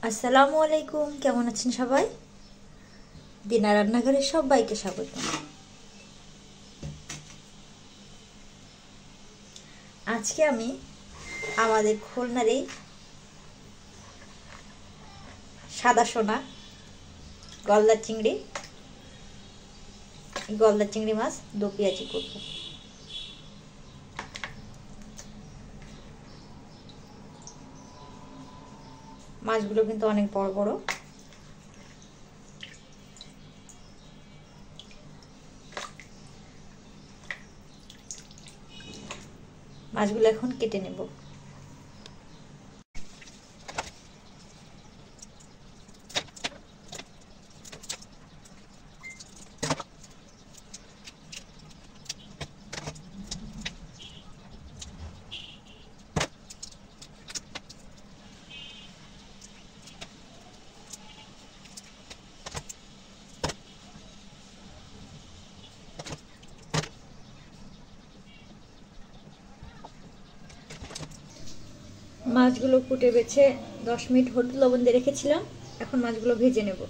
আসসালামু আলাইকুম, কেমন আছেন সবাই? দিনা রান্নাঘরে সবাইকে স্বাগত। আজকে আমি আমাদের খুলনার এই সাদা সোনা গলদা চিংড়ি মাছ দো পেঁয়াজি করব। মাছগুলো কিন্তু অনেক বড় বড়। মাছগুলো এখন কেটে নেব। মাছগুলো কুটে বেছে 10 মিনিট হলুদ লবণ দিয়ে রেখেছিলাম। এখন মাছগুলো ভেজে নেব।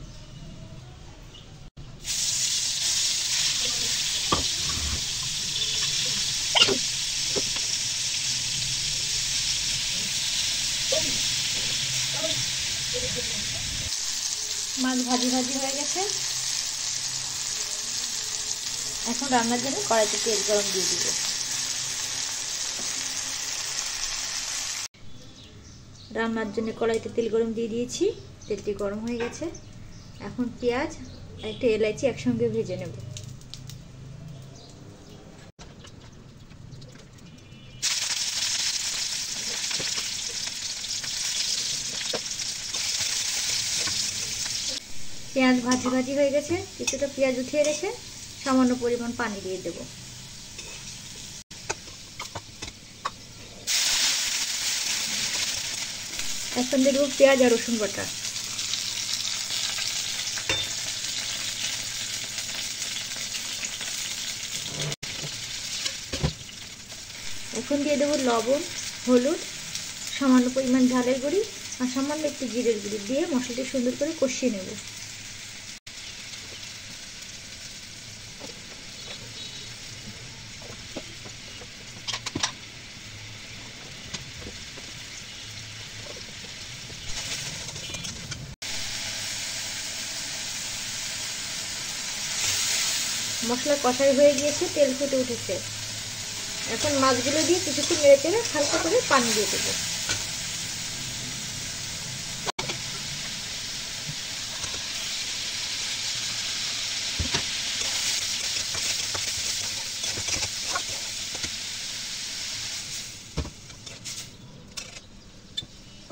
মাছ ভাজি হয়ে গেছে। এখন রান্নার জন্য কড়াইতে তেল গরম দিয়ে দিব। রান্নার জন্য কড়াইতে তেল গরম দিয়ে দিয়েছি। তেলটি গরম হয়ে গেছে। এখন পেঁয়াজ আর একটা এলাচি একসঙ্গে ভেজে নেব। পেঁয়াজ ভাজি হয়ে গেছে। কিছুটা পেঁয়াজ উঠিয়ে রেখে সামান্য পরিমাণ পানি দিয়ে দেব। এখন দিয়ে দেবো পেঁয়াজ আর রসুন বাটা। এখন দিয়ে দেবো লবণ, হলুদ, সামান্য পরিমাণ ঝালের গুঁড়ি আর সামান্য একটু জিরের গুঁড়ি দিয়ে মশলাটি সুন্দর করে কষিয়ে নেব। মশলা কষাই হয়ে গিয়েছে, তেল ফুটে উঠেছে। এখন মাছগুলো দিয়ে কিছুক্ষণ নেড়ে চেড়ে হালকা করে পানি দিয়ে দেবো।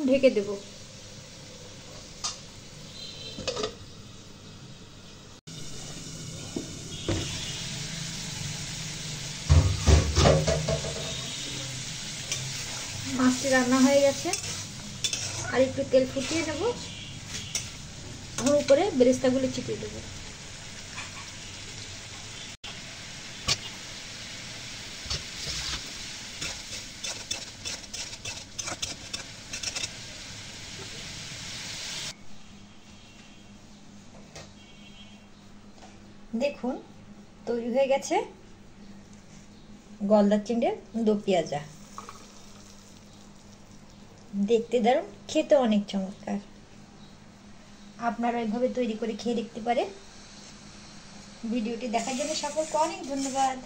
ঢেকে দেব। মাছটি রান্না হয়ে গেছে। আর একটু তেল ফুটিয়ে নেব। এখন উপরে বেরেস্তাগুলো ছিটিয়ে দেবো। দেখুন তৈরি হয়ে গেছে গলদা চিংড়ির দো পেঁয়াজা। দেখতে দারুণ, খেতে অনেক চমৎকার। আপনারা এভাবে তৈরি করে খেয়ে দেখতে পারেন। ভিডিওটি দেখার জন্য সকলকে অনেক ধন্যবাদ।